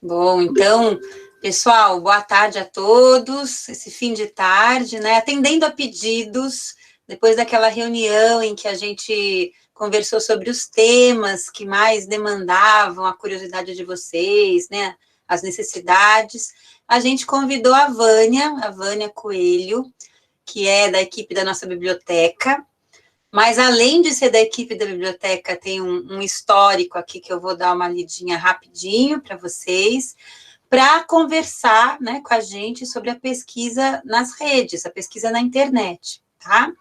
Bom, então, pessoal, boa tarde a todos, esse fim de tarde, né? Atendendo a pedidos, depois daquela reunião em que a gente conversou sobre os temas que mais demandavam a curiosidade de vocês, né? As necessidades, a gente convidou a Vânia Coelho, que é da equipe da nossa biblioteca, mas além de ser da equipe da biblioteca, tem um histórico aqui que eu vou dar uma lidinha rapidinho para vocês, para conversar, né, com a gente sobre a pesquisa nas redes, a pesquisa na internet, tá?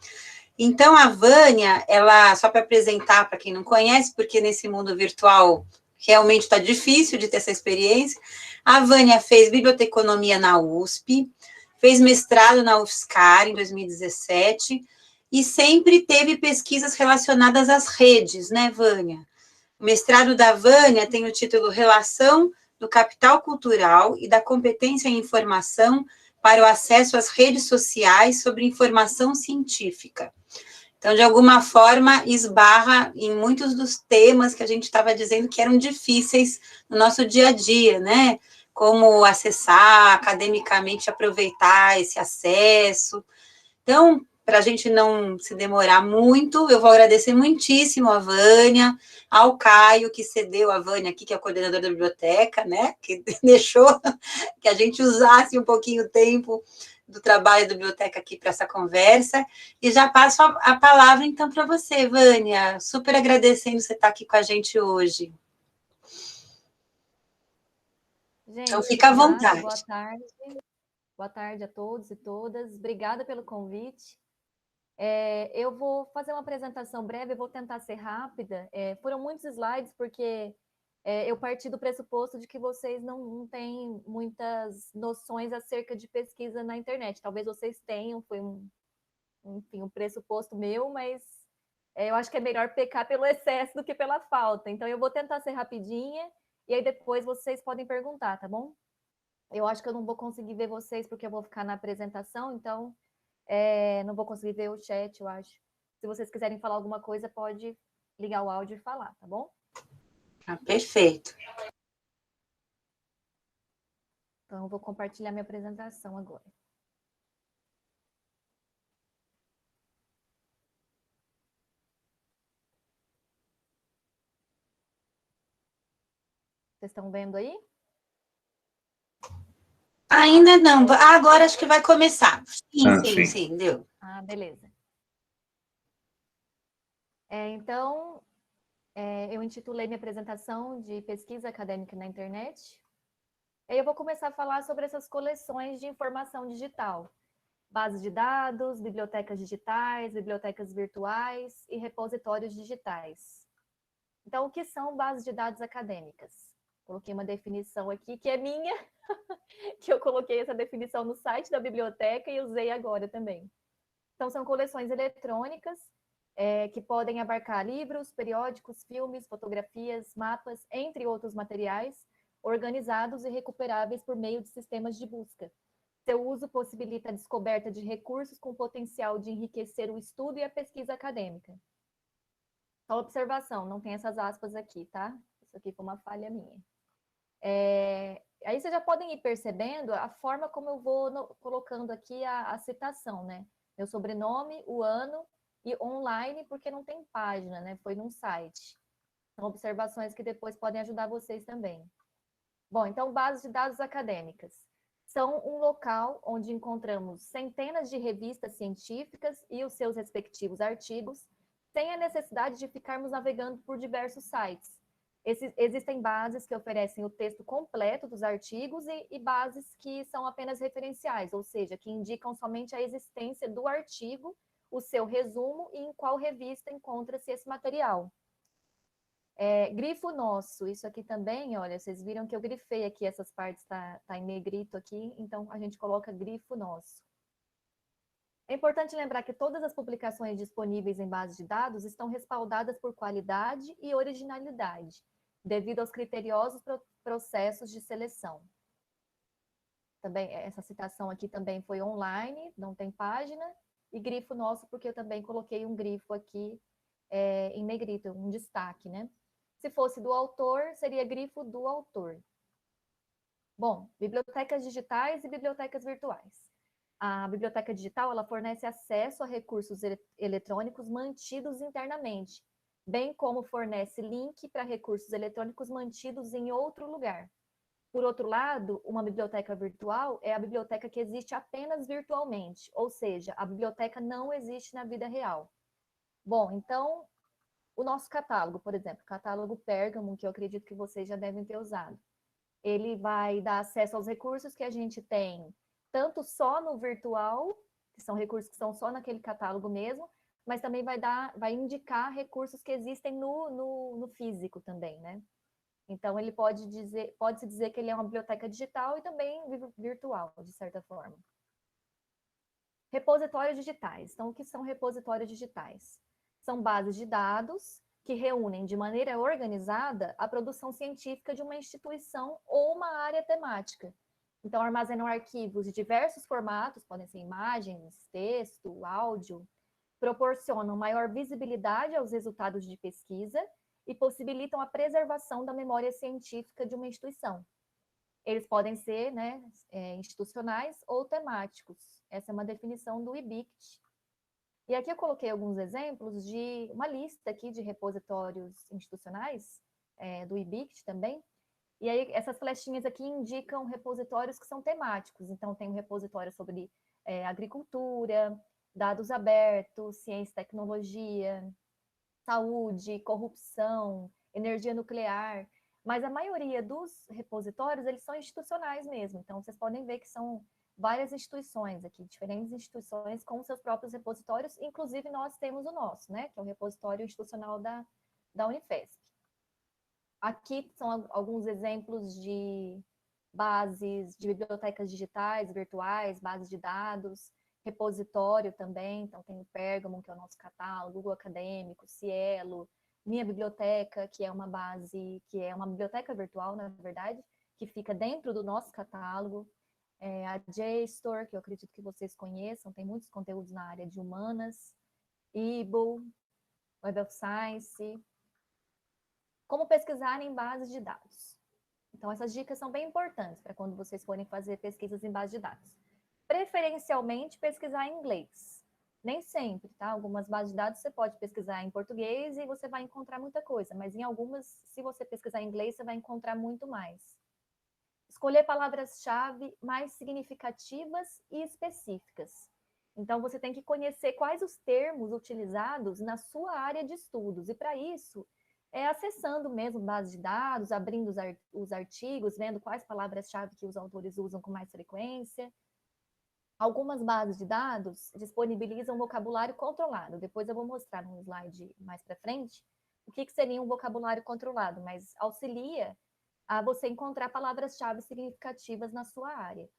Então, a Vânia, ela, só para apresentar para quem não conhece, porque nesse mundo virtual realmente está difícil de ter essa experiência, a Vânia fez biblioteconomia na USP, fez mestrado na UFSCar em 2017, e sempre teve pesquisas relacionadas às redes, né, Vânia? O mestrado da Vânia tem o título Relação do Capital Cultural e da Competência em Informação para o Acesso às Redes Sociais sobre Informação Científica. Então, de alguma forma, esbarra em muitos dos temas que a gente estava dizendo que eram difíceis no nosso dia a dia, né? Como acessar, academicamente aproveitar esse acesso. Então, para a gente não se demorar muito, eu vou agradecer muitíssimo a Vânia, ao Caio, que cedeu a Vânia aqui, que é o coordenador da biblioteca, né, que deixou que a gente usasse um pouquinho o tempo do trabalho da biblioteca aqui para essa conversa, e já passo a palavra, então, para você, Vânia, super agradecendo você estar aqui com a gente hoje. Gente, então, fica à vontade. Boa tarde a todos e todas. Obrigada pelo convite. Eu vou fazer uma apresentação breve, vou tentar ser rápida. Foram muitos slides, porque eu parti do pressuposto de que vocês não têm muitas noções acerca de pesquisa na internet. Talvez vocês tenham, foi um pressuposto meu, mas eu acho que é melhor pecar pelo excesso do que pela falta. Então, eu vou tentar ser rapidinha, e aí depois vocês podem perguntar, tá bom? Eu acho que eu não vou conseguir ver vocês, porque eu vou ficar na apresentação, então não vou conseguir ver o chat, eu acho. Se vocês quiserem falar alguma coisa, pode ligar o áudio e falar, tá bom? Perfeito. Então, eu vou compartilhar minha apresentação agora. Vocês estão vendo aí? Ainda não. Agora acho que vai começar. Sim, deu. Beleza. Então, eu intitulei minha apresentação de pesquisa acadêmica na internet. Eu vou começar a falar sobre essas coleções de informação digital. Bases de dados, bibliotecas digitais, bibliotecas virtuais e repositórios digitais. Então, o que são bases de dados acadêmicas? Coloquei uma definição aqui que é minha, que eu coloquei essa definição no site da biblioteca e usei agora também. Então, são coleções eletrônicas que podem abarcar livros, periódicos, filmes, fotografias, mapas, entre outros materiais, organizados e recuperáveis por meio de sistemas de busca. Seu uso possibilita a descoberta de recursos com potencial de enriquecer o estudo e a pesquisa acadêmica. Só observação, não tem essas aspas aqui, tá? Isso aqui foi uma falha minha. Aí vocês já podem ir percebendo a forma como eu vou colocando aqui a citação, né? Meu sobrenome, o ano e online, porque não tem página, né? Foi num site. São observações que depois podem ajudar vocês também. Bom, então, bases de dados acadêmicas. São um local onde encontramos centenas de revistas científicas e os seus respectivos artigos, sem a necessidade de ficarmos navegando por diversos sites. Existem bases que oferecem o texto completo dos artigos e bases que são apenas referenciais, ou seja, que indicam somente a existência do artigo, o seu resumo e em qual revista encontra-se esse material. Grifo nosso, isso aqui também, olha, vocês viram que eu grifei aqui, essas partes tá em negrito aqui, então a gente coloca grifo nosso. É importante lembrar que todas as publicações disponíveis em bases de dados estão respaldadas por qualidade e originalidade, devido aos criteriosos processos de seleção. Também, essa citação aqui também foi online, não tem página, e grifo nosso, porque eu também coloquei um grifo aqui em negrito, um destaque, né? Se fosse do autor, seria grifo do autor. Bom, bibliotecas digitais e bibliotecas virtuais. A biblioteca digital, ela fornece acesso a recursos eletrônicos mantidos internamente, bem como fornece link para recursos eletrônicos mantidos em outro lugar. Por outro lado, uma biblioteca virtual é a biblioteca que existe apenas virtualmente, ou seja, a biblioteca não existe na vida real. Bom, então, o nosso catálogo, por exemplo, o catálogo Pergamon, que eu acredito que vocês já devem ter usado, ele vai dar acesso aos recursos que a gente tem, tanto só no virtual, que são recursos que são só naquele catálogo mesmo, mas também vai indicar recursos que existem no físico também, né? Então, ele pode-se dizer que ele é uma biblioteca digital e também virtual, de certa forma. Repositórios digitais. Então, o que são repositórios digitais? São bases de dados que reúnem de maneira organizada a produção científica de uma instituição ou uma área temática. Então, armazenam arquivos de diversos formatos, podem ser imagens, texto, áudio, proporcionam maior visibilidade aos resultados de pesquisa e possibilitam a preservação da memória científica de uma instituição. Eles podem ser, né, institucionais ou temáticos. Essa é uma definição do IBICT. E aqui eu coloquei alguns exemplos de uma lista aqui de repositórios institucionais, do IBICT também. E aí essas flechinhas aqui indicam repositórios que são temáticos. Então tem um repositório sobre agricultura, dados abertos, ciência e tecnologia, saúde, corrupção, energia nuclear, mas a maioria dos repositórios, eles são institucionais mesmo, então vocês podem ver que são várias instituições aqui, diferentes instituições com seus próprios repositórios, inclusive nós temos o nosso, né, que é o repositório institucional da Unifesp. Aqui são alguns exemplos de bases de bibliotecas digitais, virtuais, bases de dados, repositório também, então tem o Pergamon, que é o nosso catálogo, Google Acadêmico, Cielo, Minha Biblioteca, que é uma base, que é uma biblioteca virtual, na verdade, que fica dentro do nosso catálogo, a JSTOR, que eu acredito que vocês conheçam, tem muitos conteúdos na área de humanas, Eble, Web of Science, como pesquisar em bases de dados. Então, essas dicas são bem importantes para quando vocês forem fazer pesquisas em base de dados. Preferencialmente, pesquisar em inglês. Nem sempre, tá? Algumas bases de dados você pode pesquisar em português e você vai encontrar muita coisa, mas em algumas, se você pesquisar em inglês, você vai encontrar muito mais. Escolher palavras-chave mais significativas e específicas. Então, você tem que conhecer quais os termos utilizados na sua área de estudos, e para isso, acessando mesmo base de dados, abrindo os artigos, vendo quais palavras-chave que os autores usam com mais frequência. Algumas bases de dados disponibilizam vocabulário controlado. Depois eu vou mostrar num slide mais para frente o que seria um vocabulário controlado, mas auxilia a você encontrar palavras-chave significativas na sua área.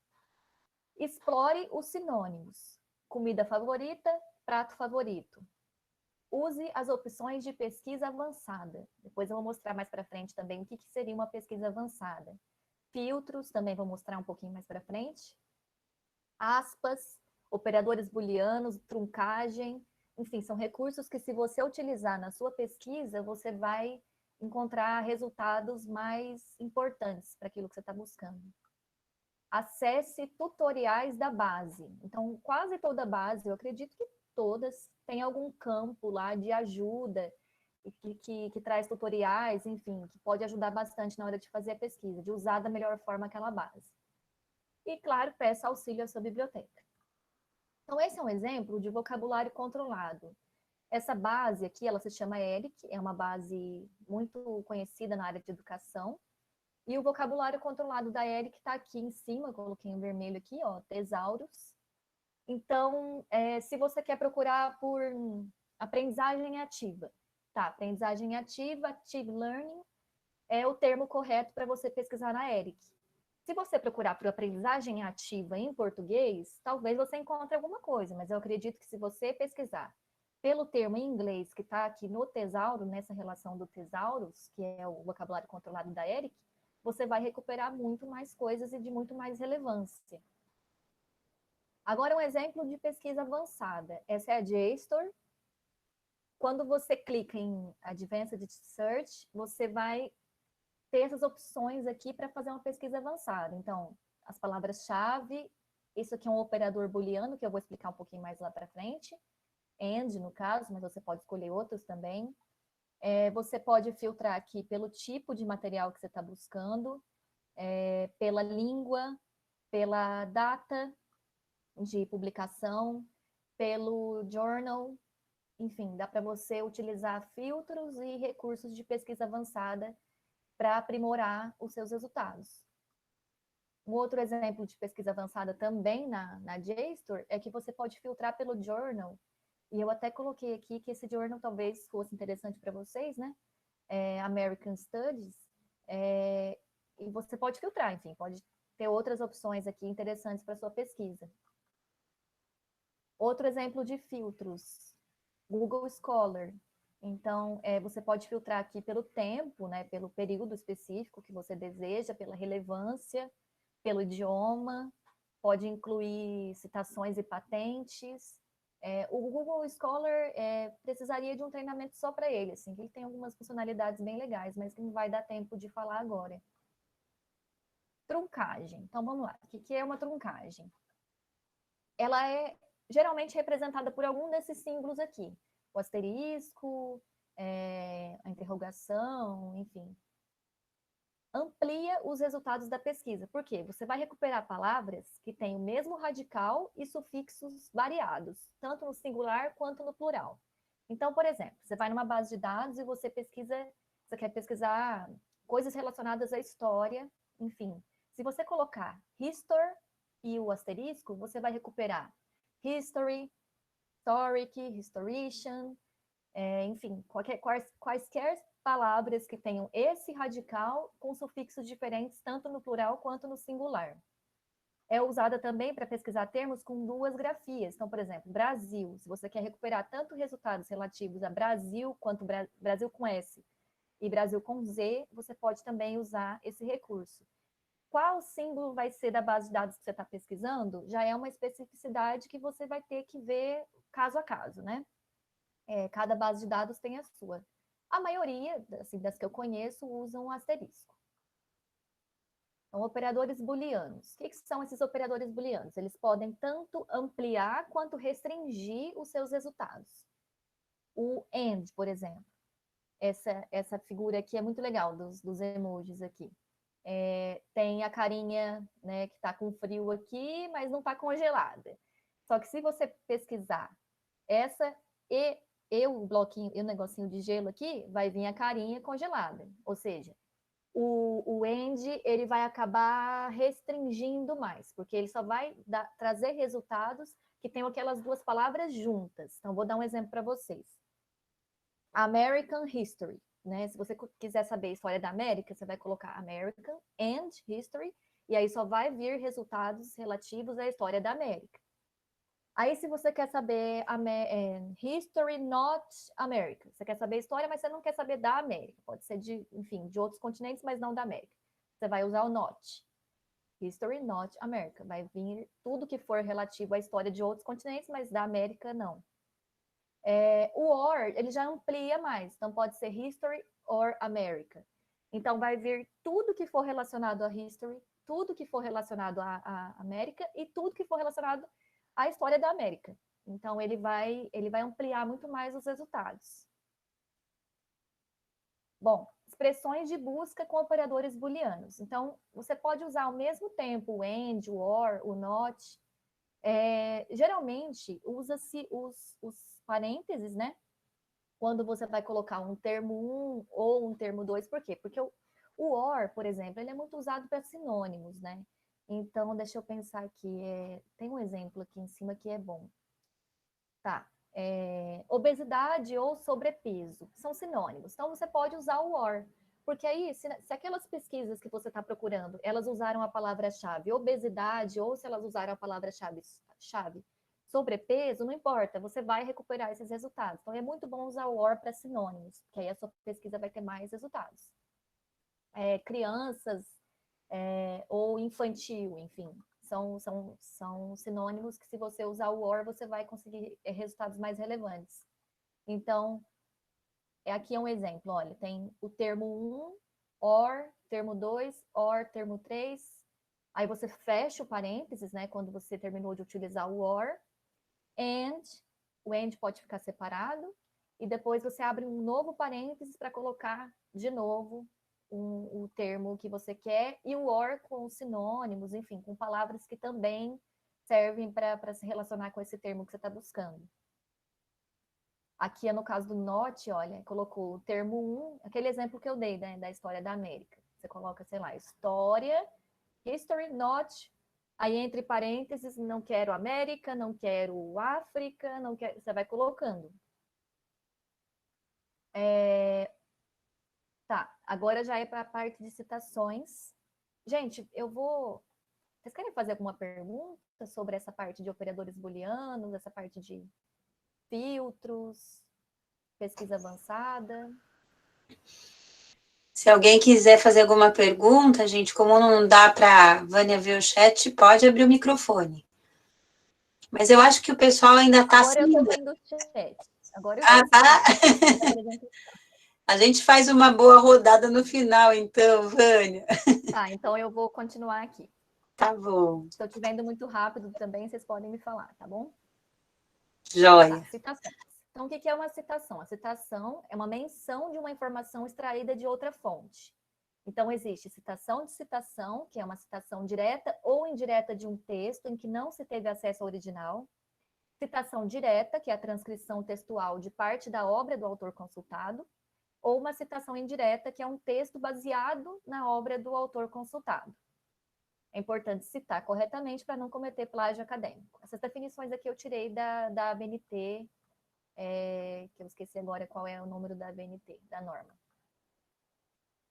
Explore os sinônimos. Comida favorita, prato favorito. Use as opções de pesquisa avançada. Depois eu vou mostrar mais para frente também o que seria uma pesquisa avançada. Filtros, também vou mostrar um pouquinho mais para frente. Aspas, operadores booleanos, truncagem, enfim, são recursos que se você utilizar na sua pesquisa, você vai encontrar resultados mais importantes para aquilo que você está buscando. Acesse tutoriais da base. Então, quase toda base, eu acredito que todas, tem algum campo lá de ajuda, que traz tutoriais, enfim, que pode ajudar bastante na hora de fazer a pesquisa, de usar da melhor forma aquela base. E, claro, peça auxílio à sua biblioteca. Então, esse é um exemplo de vocabulário controlado. Essa base aqui, ela se chama ERIC, é uma base muito conhecida na área de educação, e o vocabulário controlado da ERIC está aqui em cima, eu coloquei em vermelho aqui, ó, tesauros. Então, se você quer procurar por aprendizagem ativa, tá, aprendizagem ativa, active learning, é o termo correto para você pesquisar na ERIC. Se você procurar por aprendizagem ativa em português, talvez você encontre alguma coisa, mas eu acredito que se você pesquisar pelo termo em inglês que está aqui no tesauro, nessa relação do tesauros, que é o vocabulário controlado da ERIC, você vai recuperar muito mais coisas e de muito mais relevância. Agora, um exemplo de pesquisa avançada. Essa é a JSTOR. Quando você clica em Advanced Search, você vai ter essas opções aqui para fazer uma pesquisa avançada. Então, as palavras-chave, isso aqui é um operador booleano, que eu vou explicar um pouquinho mais lá para frente, AND no caso, mas você pode escolher outros também. Você pode filtrar aqui pelo tipo de material que você está buscando, pela língua, pela data de publicação, pelo journal, enfim, dá para você utilizar filtros e recursos de pesquisa avançada para aprimorar os seus resultados. Um outro exemplo de pesquisa avançada também na JSTOR é que você pode filtrar pelo journal, e eu até coloquei aqui que esse journal talvez fosse interessante para vocês, né? American Studies, e você pode filtrar, enfim, pode ter outras opções aqui interessantes para sua pesquisa. Outro exemplo de filtros, Google Scholar. Então, você pode filtrar aqui pelo tempo, né, pelo período específico que você deseja, pela relevância, pelo idioma, pode incluir citações e patentes. O Google Scholar precisaria de um treinamento só para ele, assim, que ele tem algumas funcionalidades bem legais, mas que não vai dar tempo de falar agora. Truncagem. Então, vamos lá. O que é uma truncagem? Ela é geralmente representada por algum desses símbolos aqui. O asterisco, a interrogação, enfim. Amplia os resultados da pesquisa. Por quê? Você vai recuperar palavras que têm o mesmo radical e sufixos variados, tanto no singular quanto no plural. Então, por exemplo, você vai numa base de dados e você quer pesquisar coisas relacionadas à história, enfim. Se você colocar history e o asterisco, você vai recuperar history, historic, historian, enfim, quaisquer palavras que tenham esse radical com sufixos diferentes, tanto no plural quanto no singular. É usada também para pesquisar termos com duas grafias. Então, por exemplo, Brasil, se você quer recuperar tanto resultados relativos a Brasil, quanto Brasil com S e Brasil com Z, você pode também usar esse recurso. Qual símbolo vai ser da base de dados que você está pesquisando, já é uma especificidade que você vai ter que ver caso a caso, né? Cada base de dados tem a sua. A maioria, assim, das que eu conheço, usam asterisco. Então, operadores booleanos. O que são esses operadores booleanos? Eles podem tanto ampliar quanto restringir os seus resultados. O AND, por exemplo. Essa figura aqui é muito legal, dos emojis aqui. Tem a carinha, né, que está com frio aqui, mas não está congelada. Só que se você pesquisar essa e o bloquinho, e o negocinho de gelo aqui, vai vir a carinha congelada. Ou seja, o AND ele vai acabar restringindo mais, porque ele só vai trazer resultados que tenham aquelas duas palavras juntas. Então, vou dar um exemplo para vocês. American History, né? Se você quiser saber a história da América, você vai colocar American and History, e aí só vai vir resultados relativos à história da América. Aí, se você quer saber History not America, você quer saber história, mas você não quer saber da América, pode ser enfim, de outros continentes, mas não da América. Você vai usar o not. History not America. Vai vir tudo que for relativo à história de outros continentes, mas da América não. O or, ele já amplia mais, então pode ser History or America. Então vai vir tudo que for relacionado a History, tudo que for relacionado à América e tudo que for relacionado à história da América. Então ele vai ampliar muito mais os resultados. Bom, expressões de busca com operadores booleanos. Então você pode usar ao mesmo tempo o and, o or, o not. Geralmente usa-se os parênteses, né? Quando você vai colocar um termo 1 ou um termo 2, por quê? Porque o or, por exemplo, ele é muito usado para sinônimos, né? Então, deixa eu pensar aqui, tem um exemplo aqui em cima que é bom. Tá, obesidade ou sobrepeso, são sinônimos. Então, você pode usar o or, porque aí, se aquelas pesquisas que você está procurando, elas usaram a palavra-chave obesidade, ou se elas usaram a palavra-chave sobrepeso, não importa, você vai recuperar esses resultados. Então, é muito bom usar o OR para sinônimos, porque aí a sua pesquisa vai ter mais resultados. Crianças ou infantil, enfim, são sinônimos que se você usar o OR, você vai conseguir resultados mais relevantes. Então, aqui é um exemplo, olha, tem o termo 1, or termo 2, or, termo 3. Aí você fecha o parênteses, né? Quando você terminou de utilizar o or. And, o and pode ficar separado. E depois você abre um novo parênteses para colocar de novo o termo que você quer. E o or com sinônimos, enfim, com palavras que também servem para se relacionar com esse termo que você está buscando. Aqui, no caso do not, olha, colocou o termo 1, aquele exemplo que eu dei, né, da história da América. Você coloca, sei lá, história, history, not, aí entre parênteses, não quero América, não quero África, não quero... Você vai colocando. Tá, agora já é para a parte de citações. Gente, eu vou... Vocês querem fazer alguma pergunta sobre essa parte de operadores booleanos, essa parte de filtros, pesquisa avançada? Se alguém quiser fazer alguma pergunta, gente, como não dá para a Vânia ver o chat, pode abrir o microfone. Mas eu acho que o pessoal ainda está... Agora eu estou vendo o chat. Agora eu estou tá. vendo. A gente faz uma boa rodada no final, então, Vânia. Tá, então eu vou continuar aqui. Tá bom. Estou te vendo muito rápido também, vocês podem me falar, tá bom? Joia. Tá, citações. Então, o que é uma citação? A citação é uma menção de uma informação extraída de outra fonte. Então, existe citação de citação, que é uma citação direta ou indireta de um texto em que não se teve acesso ao original. Citação direta, que é a transcrição textual de parte da obra do autor consultado. Ou uma citação indireta, que é um texto baseado na obra do autor consultado. É importante citar corretamente para não cometer plágio acadêmico. Essas definições aqui eu tirei da ABNT, que eu esqueci agora qual é o número da ABNT, da norma.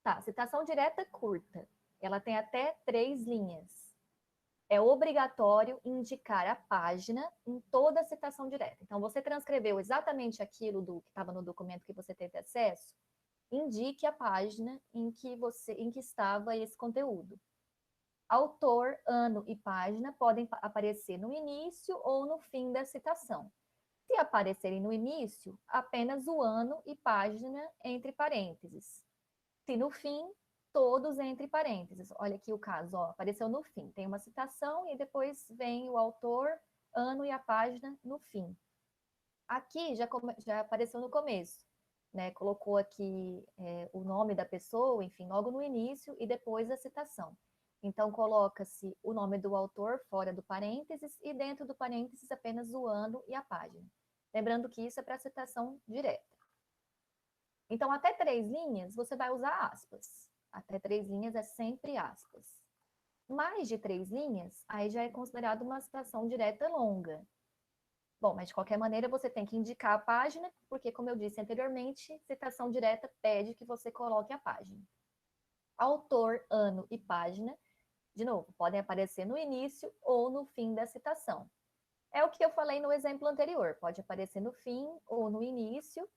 Tá, citação direta curta. Ela tem até 3 linhas. É obrigatório indicar a página em toda a citação direta. Então, você transcreveu exatamente aquilo que estava no documento que você teve acesso, indique a página em que estava esse conteúdo. Autor, ano e página podem aparecer no início ou no fim da citação. Se aparecerem no início, apenas o ano e página entre parênteses. Se no fim, todos entre parênteses. Olha aqui o caso, ó, apareceu no fim. Tem uma citação e depois vem o autor, ano e a página no fim. Aqui já apareceu no começo. Né, colocou aqui o nome da pessoa, enfim, logo no início e depois a citação. Então, coloca-se o nome do autor fora do parênteses e dentro do parênteses apenas o ano e a página. Lembrando que isso é para citação direta. Então, até 3 linhas, você vai usar aspas. Até 3 linhas é sempre aspas. Mais de 3 linhas, aí já é considerado uma citação direta longa. Bom, mas de qualquer maneira você tem que indicar a página, porque, como eu disse anteriormente, citação direta pede que você coloque a página. Autor, ano e página, de novo, podem aparecer no início ou no fim da citação. É o que eu falei no exemplo anterior, pode aparecer no fim ou no início.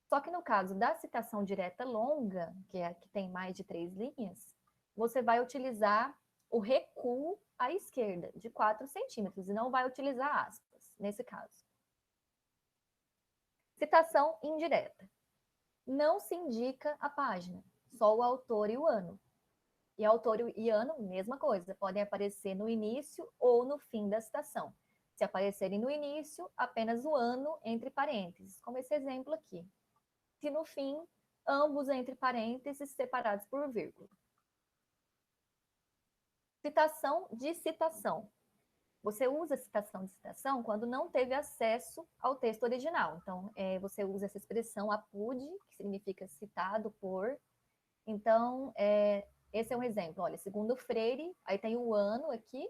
Só que no caso da citação direta longa, que é a que tem mais de 3 linhas, você vai utilizar o recuo à esquerda, de 4 centímetros, e não vai utilizar aspas, nesse caso. Citação indireta. Não se indica a página, só o autor e o ano. E autor e ano, mesma coisa, podem aparecer no início ou no fim da citação. Se aparecerem no início, apenas o ano entre parênteses, como esse exemplo aqui. Se no fim, ambos entre parênteses separados por vírgula. Citação de citação. Você usa citação de citação quando não teve acesso ao texto original. Então, você usa essa expressão apud, que significa citado por. Então, esse é um exemplo. Olha, segundo Freire, aí tem o ano aqui.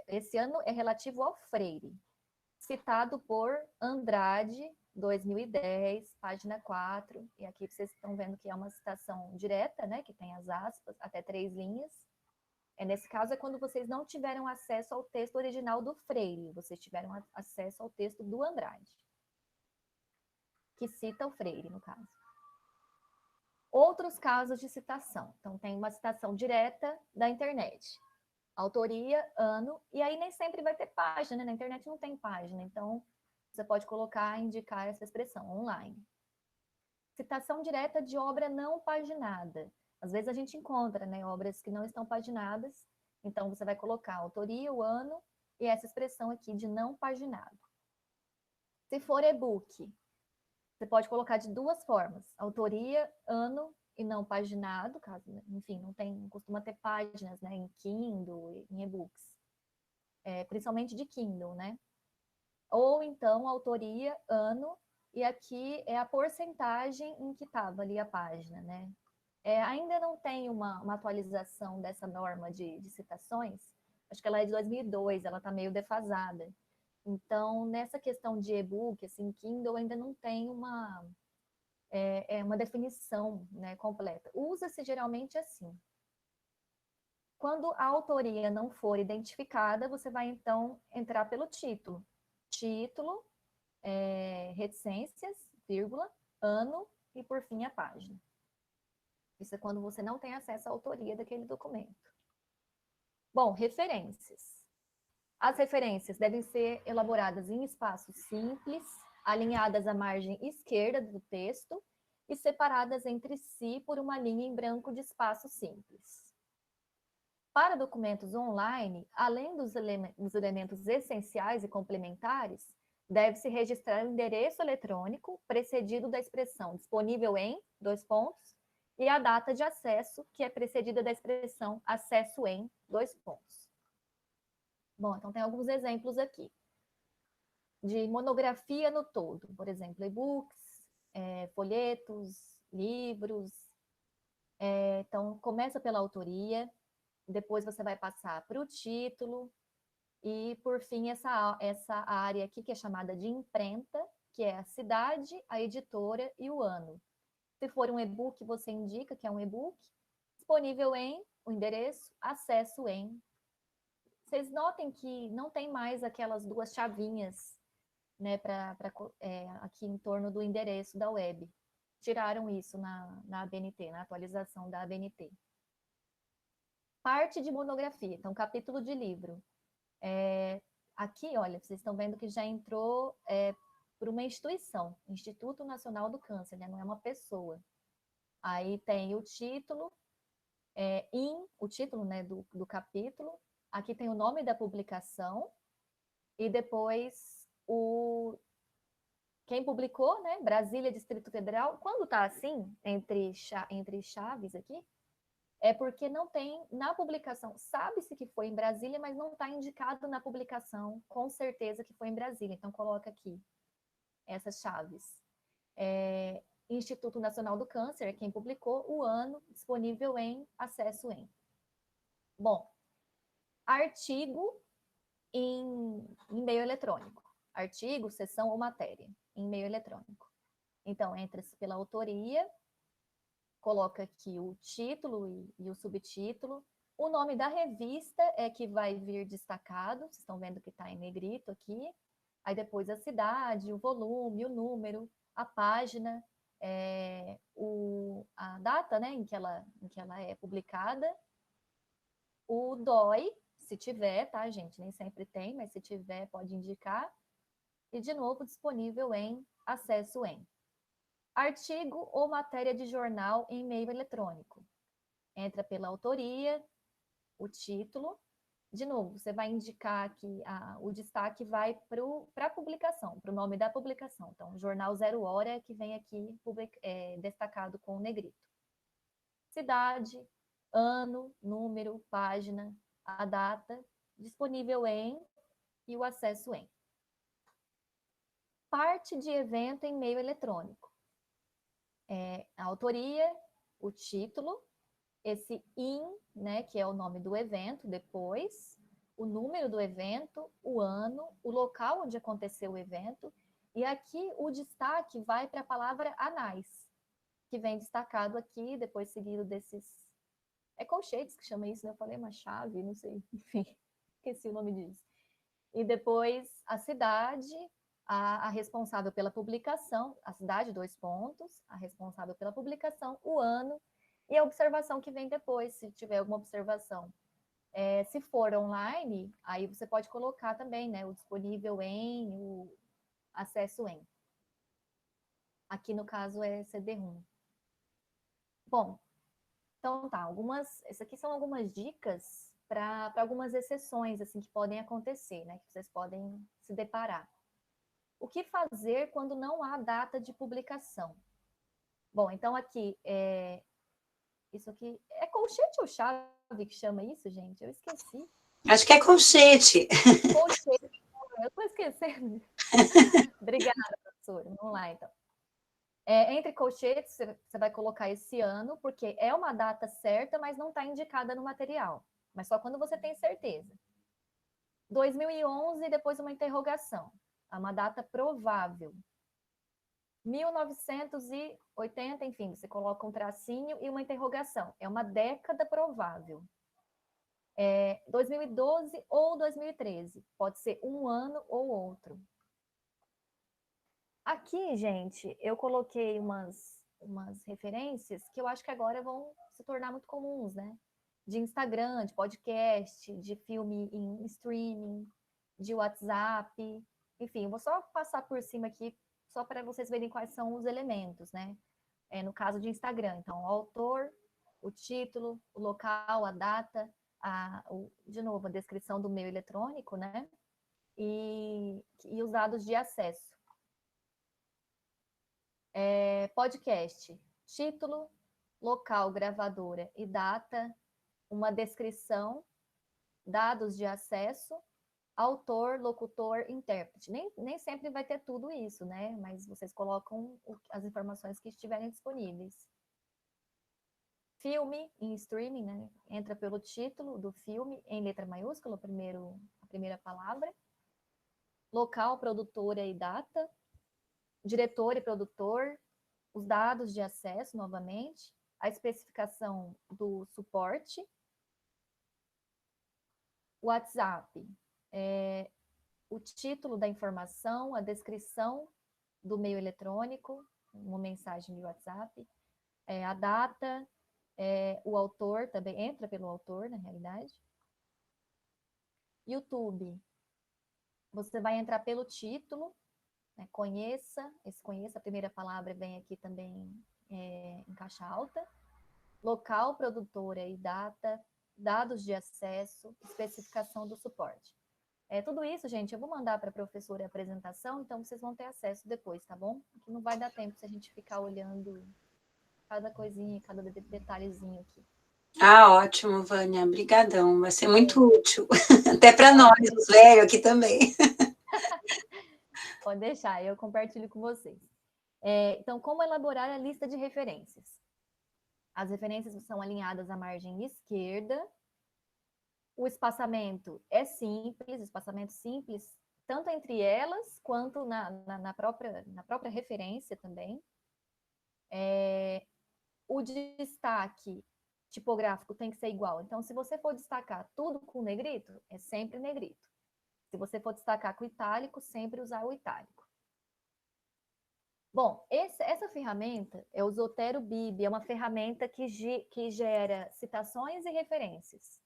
Esse ano é relativo ao Freire. Citado por Andrade, 2010, página 4. E aqui vocês estão vendo que é uma citação direta, né? Que tem as aspas, até 3 linhas. Nesse caso, é quando vocês não tiveram acesso ao texto original do Freire, vocês tiveram acesso ao texto do Andrade, que cita o Freire, no caso. Outros casos de citação. Então, tem uma citação direta da internet. Autoria, ano, e aí nem sempre vai ter página, na internet não tem página, então você pode colocar, indicar essa expressão, online. Citação direta de obra não paginada. Às vezes a gente encontra, né, obras que não estão paginadas, então você vai colocar a autoria, o ano e essa expressão aqui de não paginado. Se for e-book, você pode colocar de duas formas: autoria, ano e não paginado, caso, enfim, não costuma ter páginas, né, em Kindle, em e-books, principalmente de Kindle, né? Ou então autoria, ano, e aqui é a porcentagem em que estava ali a página, né? Ainda não tem uma atualização dessa norma de citações, acho que ela é de 2002, ela está meio defasada. Então, nessa questão de e-book, assim, Kindle ainda não tem uma definição, né, completa. Usa-se geralmente assim. Quando a autoria não for identificada, você vai então entrar pelo título. Título, reticências, vírgula, ano e por fim a página. Isso é quando você não tem acesso à autoria daquele documento. Bom, referências. As referências devem ser elaboradas em espaços simples, alinhadas à margem esquerda do texto e separadas entre si por uma linha em branco de espaço simples. Para documentos online, além dos elementos essenciais e complementares, deve-se registrar o endereço eletrônico precedido da expressão disponível em, dois pontos, e a data de acesso, que é precedida da expressão acesso em, dois pontos. Bom, então tem alguns exemplos aqui. De monografia no todo, por exemplo, e-books, folhetos, livros. Então, começa pela autoria, depois você vai passar para o título, e, por fim, essa área aqui, que é chamada de imprenta, que é a cidade, a editora e o ano. Se for um e-book, você indica que é um e-book, disponível em, o endereço, acesso em. Vocês notem que não tem mais aquelas duas chavinhas, né, aqui em torno do endereço da web. Tiraram isso na ABNT, na atualização da ABNT. Parte de monografia, então capítulo de livro. Aqui, olha, vocês estão vendo que já entrou por uma instituição, Instituto Nacional do Câncer, né? Não é uma pessoa. Aí tem o título, o título, né, do capítulo, aqui tem o nome da publicação, e depois quem publicou, né, Brasília, Distrito Federal. Quando está assim, entre chaves aqui, é porque não tem na publicação, sabe-se que foi em Brasília, mas não está indicado na publicação, com certeza que foi em Brasília. Então, coloca aqui essas chaves. Instituto Nacional do Câncer, quem publicou, o ano, disponível em, acesso em. Bom, artigo em meio eletrônico. Artigo, seção ou matéria, em meio eletrônico. Então, entra-se pela autoria, coloca aqui o título e o subtítulo. O nome da revista é que vai vir destacado, vocês estão vendo que está em negrito aqui. Aí depois a cidade, o volume, o número, a página, a data, né, em que ela é publicada. O DOI, se tiver, tá, gente? Nem sempre tem, mas se tiver, pode indicar. E, de novo, disponível em, acesso em. Artigo ou matéria de jornal em meio eletrônico. Entra pela autoria, o título. De novo, você vai indicar que o destaque vai para a publicação, para o nome da publicação. Então, Jornal Zero Hora, que vem aqui destacado com o negrito. Cidade, ano, número, página, a data, disponível em e o acesso em. Parte de evento em meio eletrônico. A autoria, o título, esse in, né, que é o nome do evento, depois, o número do evento, o ano, o local onde aconteceu o evento, e aqui o destaque vai para a palavra anais, que vem destacado aqui, depois seguido desses... colchetes que chama isso, né? Eu falei uma chave, não sei, enfim, esqueci o nome disso. E depois a cidade, a responsável pela publicação, a cidade, dois pontos, a responsável pela publicação, o ano, e a observação que vem depois, se tiver alguma observação. Se for online, aí você pode colocar também, né, o disponível em, o acesso em. Aqui no caso é CD-ROM. Bom, então tá, essas aqui são algumas dicas para algumas exceções assim que podem acontecer, né? Que vocês podem se deparar. O que fazer quando não há data de publicação? Bom, então aqui isso aqui é colchete ou chave que chama isso, gente? Eu esqueci. Acho que é colchete. Colchete, eu tô esquecendo. Obrigada, professora. Vamos lá, então. Entre colchetes, você vai colocar esse ano, porque é uma data certa, mas não está indicada no material. Mas só quando você tem certeza. 2011, depois uma interrogação. É uma data provável. 1980, enfim, você coloca um tracinho e uma interrogação. É uma década provável. 2012 ou 2013. Pode ser um ano ou outro. Aqui, gente, eu coloquei umas referências que eu acho que agora vão se tornar muito comuns, né? De Instagram, de podcast, de filme em streaming, de WhatsApp. Enfim, eu vou só passar por cima aqui, só para vocês verem quais são os elementos, né? No caso de Instagram, então, o autor, o título, o local, a data, de novo, a descrição do meio eletrônico, né? E os dados de acesso. Podcast, título, local, gravadora e data, uma descrição, dados de acesso, autor, locutor, intérprete. Nem sempre vai ter tudo isso, né? Mas vocês colocam as informações que estiverem disponíveis. Filme em streaming, né? Entra pelo título do filme, em letra maiúscula, a primeira palavra. Local, produtora e data. Diretor e produtor, os dados de acesso, novamente, a especificação do suporte, WhatsApp, o título da informação, a descrição do meio eletrônico, uma mensagem de WhatsApp, a data, o autor, também entra pelo autor, na realidade. YouTube, você vai entrar pelo título, né, conheça, a primeira palavra vem aqui também em caixa alta. Local, produtora e data, dados de acesso, especificação do suporte. Tudo isso, gente, eu vou mandar para a professora a apresentação, então vocês vão ter acesso depois, tá bom? Porque não vai dar tempo se a gente ficar olhando cada coisinha, cada detalhezinho aqui. Ah, ótimo, Vânia, brigadão, vai ser muito útil, até para nós, os velhos aqui também. Pode deixar, eu compartilho com vocês. Então, como elaborar a lista de referências? As referências são alinhadas à margem esquerda. O espaçamento é simples, espaçamento simples, tanto entre elas quanto na própria referência também. O destaque tipográfico tem que ser igual. Então, se você for destacar tudo com negrito, é sempre negrito. Se você for destacar com itálico, sempre usar o itálico. Bom, essa ferramenta é o Zotero Bib, é uma ferramenta que gera citações e referências.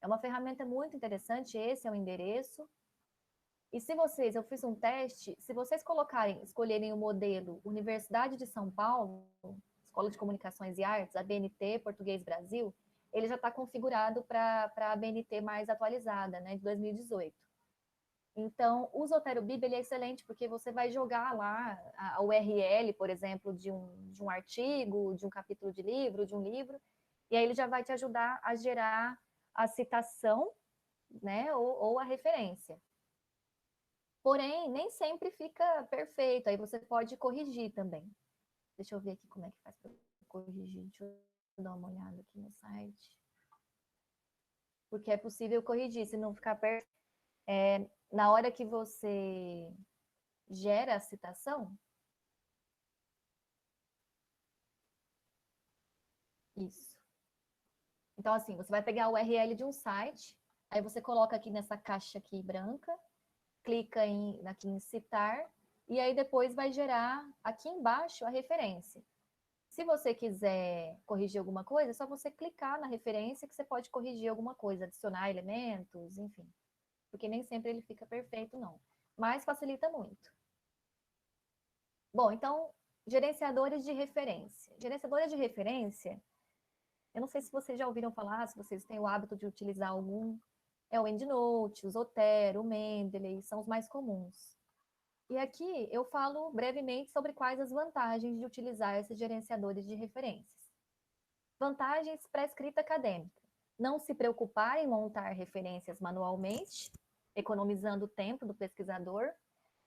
É uma ferramenta muito interessante, esse é o endereço. E eu fiz um teste, se vocês escolherem o modelo Universidade de São Paulo, Escola de Comunicações e Artes, a BNT, Português Brasil, ele já está configurado para a BNT mais atualizada, né, de 2018. Então, o Zotero Bib ele é excelente, porque você vai jogar lá a URL, por exemplo, de um artigo, de um capítulo de livro, de um livro, e aí ele já vai te ajudar a gerar a citação, né, ou a referência. Porém, nem sempre fica perfeito, aí você pode corrigir também. Deixa eu ver aqui como é que faz para corrigir. Deixa eu dar uma olhada aqui no site. Porque é possível corrigir, se não ficar perfeito. Na hora que você gera a citação, isso. Então, assim, você vai pegar a URL de um site, aí você coloca aqui nessa caixa aqui branca, clica aqui em citar, e aí depois vai gerar aqui embaixo a referência. Se você quiser corrigir alguma coisa, é só você clicar na referência que você pode corrigir alguma coisa, adicionar elementos, enfim. Porque nem sempre ele fica perfeito, não. Mas facilita muito. Bom, então, Gerenciadores de referência. Gerenciadores de referência, eu não sei se vocês já ouviram falar, se vocês têm o hábito de utilizar algum, é o EndNote, o Zotero, o Mendeley, são os mais comuns. E aqui eu falo brevemente sobre quais as vantagens de utilizar esses gerenciadores de referências. Vantagens para a escrita acadêmica. Não se preocupar em montar referências manualmente, economizando o tempo do pesquisador.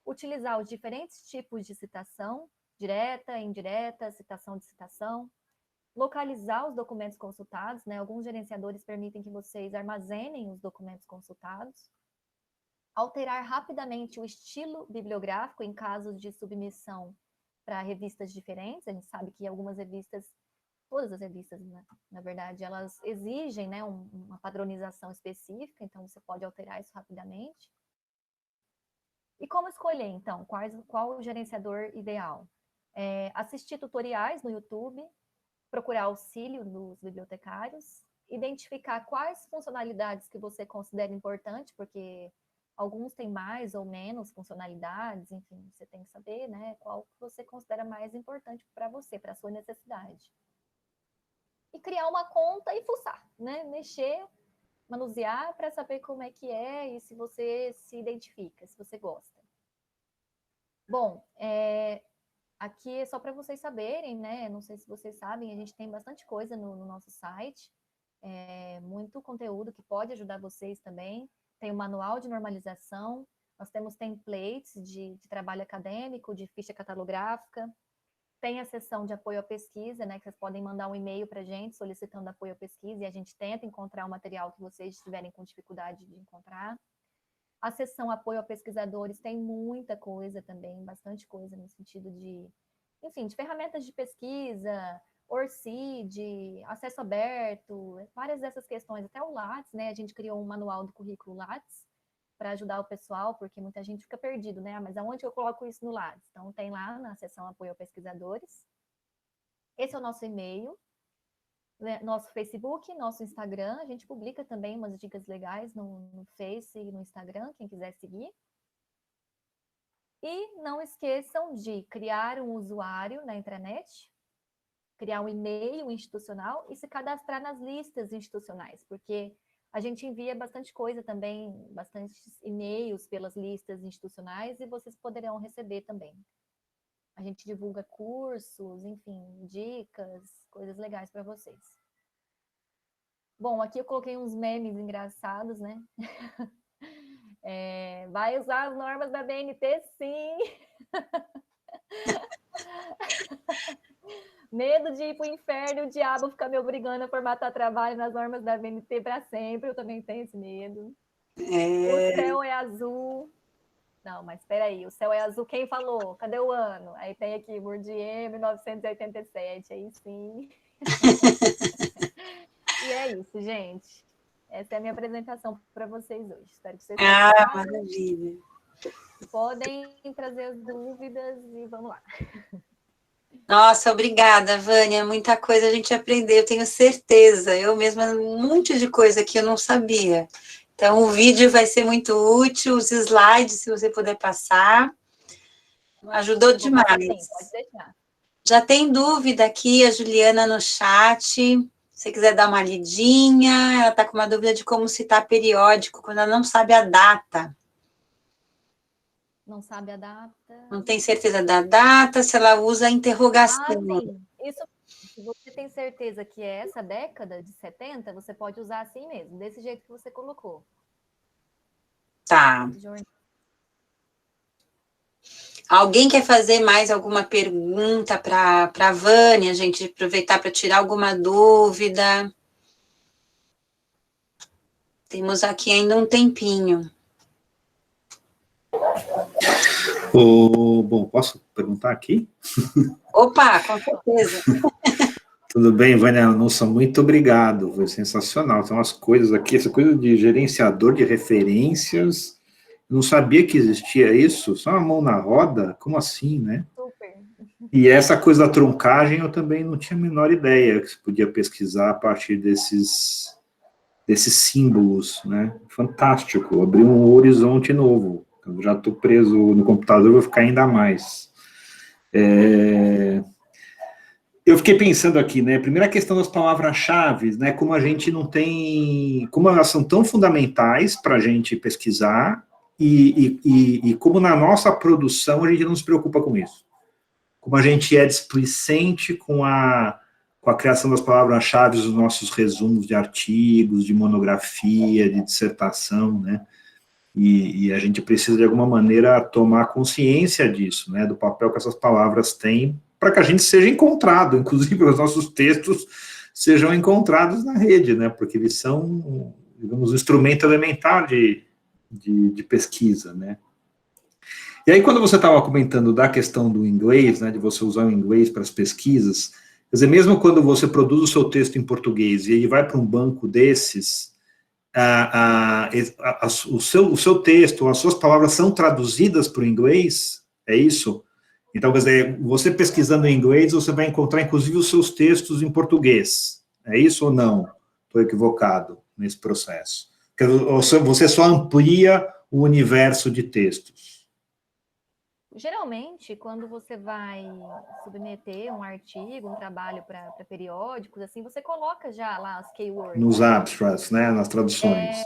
Utilizar os diferentes tipos de citação, direta, indireta, citação de citação. Localizar os documentos consultados, né? Alguns gerenciadores permitem que vocês armazenem os documentos consultados. Alterar rapidamente o estilo bibliográfico em casos de submissão para revistas diferentes. A gente sabe que algumas revistas, todas as revistas, né, na verdade, elas exigem, né, uma padronização específica, então você pode alterar isso rapidamente. E como escolher, então, qual o gerenciador ideal? Assistir tutoriais no YouTube, procurar auxílio dos bibliotecários, identificar quais funcionalidades que você considera importante, porque alguns têm mais ou menos funcionalidades, enfim, você tem que saber, né, qual que você considera mais importante para você, para a sua necessidade. E criar uma conta e fuçar, né, mexer, manusear para saber como é que é e se você se identifica, se você gosta. Bom, aqui é só para vocês saberem, né, não sei se vocês sabem, a gente tem bastante coisa no nosso site, muito conteúdo que pode ajudar vocês também. Tem o manual de normalização, nós temos templates de trabalho acadêmico, de ficha catalográfica, tem a seção de apoio à pesquisa, né, que vocês podem mandar um e-mail para a gente solicitando apoio à pesquisa e a gente tenta encontrar o material que vocês estiverem com dificuldade de encontrar. A seção apoio a pesquisadores tem muita coisa também, bastante coisa no sentido de, enfim, de ferramentas de pesquisa, ORCID, acesso aberto, várias dessas questões, até o Lattes, né? A gente criou um manual do currículo Lattes para ajudar o pessoal, porque muita gente fica perdido, né? Mas aonde eu coloco isso no Lattes? Então, tem lá na seção apoio a pesquisadores. Esse é o nosso e-mail, nosso Facebook, nosso Instagram. A gente publica também umas dicas legais no Face e no Instagram, quem quiser seguir. E não esqueçam de criar um usuário na intranet, criar um e-mail institucional e se cadastrar nas listas institucionais, porque a gente envia bastante coisa também, bastantes e-mails pelas listas institucionais e vocês poderão receber também. A gente divulga cursos, enfim, dicas, coisas legais para vocês. Bom, aqui eu coloquei uns memes engraçados, né? Vai usar as normas da BNT, sim! Medo de ir para o inferno e o diabo ficar me obrigando a formatar trabalho nas normas da BNT para sempre. Eu também tenho esse medo. O céu é azul. Não, mas espera aí. O céu é azul. Quem falou? Cadê o ano? Aí tem aqui, Bourdieu, 1987. Aí sim. E é isso, gente. Essa é a minha apresentação para vocês hoje. Espero que vocês tenham gostado. Maravilha. Podem trazer as dúvidas e vamos lá. Nossa, obrigada, Vânia. Muita coisa a gente aprendeu, tenho certeza. Eu mesma, um monte de coisa que eu não sabia. Então, o vídeo vai ser muito útil, os slides, se você puder passar. Ajudou demais. Sim, pode deixar. Já tem dúvida aqui, a Juliana no chat. Se você quiser dar uma lidinha, ela está com uma dúvida de como citar periódico, quando ela não sabe a data. Não sabe a data. Não tem certeza da data, se ela usa a interrogação. Sim. Isso, se você tem certeza que é essa década de 70, você pode usar assim mesmo, desse jeito que você colocou. Tá. Alguém quer fazer mais alguma pergunta para a Vânia, gente? Aproveitar para tirar alguma dúvida. Temos aqui ainda um tempinho. Bom, posso perguntar aqui? Opa, com certeza. Tudo bem, Vânia? Nossa, muito obrigado, foi sensacional. Tem umas coisas aqui, essa coisa de gerenciador de referências, não sabia que existia isso, só uma mão na roda, como assim, né? Super. E essa coisa da truncagem eu também não tinha a menor ideia que você podia pesquisar a partir desses símbolos, né? Fantástico, abriu um horizonte novo. Eu já estou preso no computador, vou ficar ainda mais. Eu fiquei pensando aqui, né? Primeiro a questão das palavras-chave, né? Como a gente não tem, como elas são tão fundamentais para a gente pesquisar e como na nossa produção a gente não se preocupa com isso. Como a gente é displicente com a criação das palavras-chave dos nossos resumos de artigos, de monografia, de dissertação, né? E a gente precisa, de alguma maneira, tomar consciência disso, né? Do papel que essas palavras têm para que a gente seja encontrado, inclusive os nossos textos sejam encontrados na rede, né? Porque eles são, digamos, um instrumento elementar de pesquisa, né? E aí, quando você estava comentando da questão do inglês, né, de você usar o inglês para as pesquisas, quer dizer, mesmo quando você produz o seu texto em português e ele vai para um banco desses, o seu texto, as suas palavras são traduzidas para o inglês, é isso? Então, quer dizer, você pesquisando em inglês, você vai encontrar, inclusive, os seus textos em português, é isso ou não? Estou equivocado nesse processo. Ou você só amplia o universo de textos? Geralmente, quando você vai submeter um artigo, um trabalho para periódicos, assim, você coloca já lá as keywords. Nos abstracts, né, nas traduções.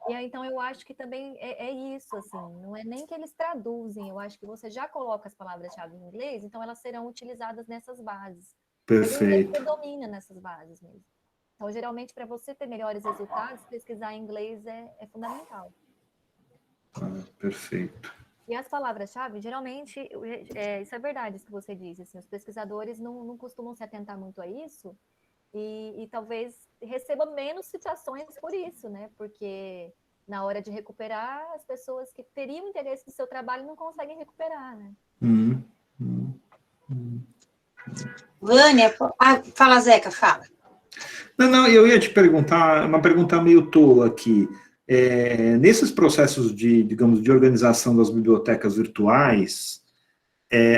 E aí, então, eu acho que também é isso, assim, não é nem que eles traduzem, eu acho que você já coloca as palavras-chave em inglês, então elas serão utilizadas nessas bases. Perfeito. Mas o inglês predomina nessas bases mesmo. Então, geralmente, para você ter melhores resultados, pesquisar em inglês é fundamental. Perfeito. E as palavras-chave, geralmente, isso é verdade, isso que você disse, assim, os pesquisadores não costumam se atentar muito a isso e talvez receba menos citações por isso, né? Porque na hora de recuperar, as pessoas que teriam interesse no seu trabalho não conseguem recuperar, né? Vânia, fala, Zeca, fala. Não, eu ia te perguntar, uma pergunta meio tola aqui. Nesses processos digamos, de organização das bibliotecas virtuais,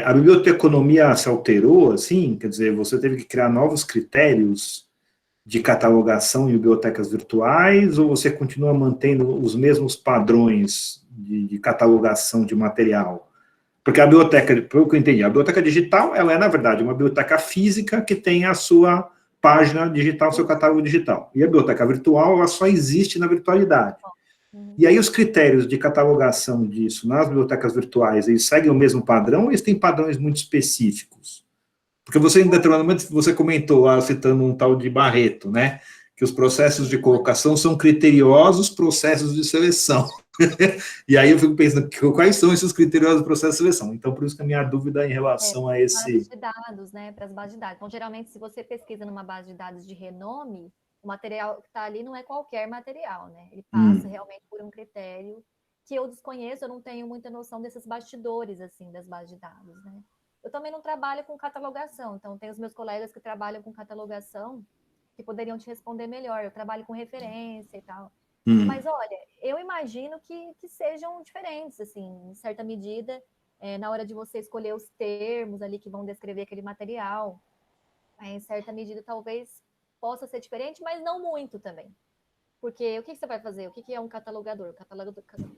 a biblioteconomia se alterou, assim? Quer dizer, você teve que criar novos critérios de catalogação em bibliotecas virtuais, ou você continua mantendo os mesmos padrões de catalogação de material? Porque a biblioteca, pelo que eu entendi, a biblioteca digital, ela é, na verdade, uma biblioteca física que tem a sua página digital, seu catálogo digital. E a biblioteca virtual, ela só existe na virtualidade. E aí os critérios de catalogação disso nas bibliotecas virtuais, eles seguem o mesmo padrão ou eles têm padrões muito específicos? Porque você, em determinado momento, você comentou lá, citando um tal de Barreto, né? Que os processos de colocação são criteriosos processos de seleção. E aí eu fico pensando, quais são esses criteriosos processos de seleção? Então, por isso que a minha dúvida em relação a esse... Bases de dados, né? Para as bases de dados. Então, geralmente, se você pesquisa numa base de dados de renome, o material que está ali não é qualquer material, né? Ele passa realmente por um critério que eu desconheço, eu não tenho muita noção desses bastidores, assim, das bases de dados, né? Eu também não trabalho com catalogação, então tem os meus colegas que trabalham com catalogação que poderiam te responder melhor. Eu trabalho com referência e tal. Mas, olha, eu imagino que sejam diferentes, assim, em certa medida, na hora de você escolher os termos ali que vão descrever aquele material. Em certa medida, talvez possa ser diferente, mas não muito também. Porque o que você vai fazer? O que é um catalogador?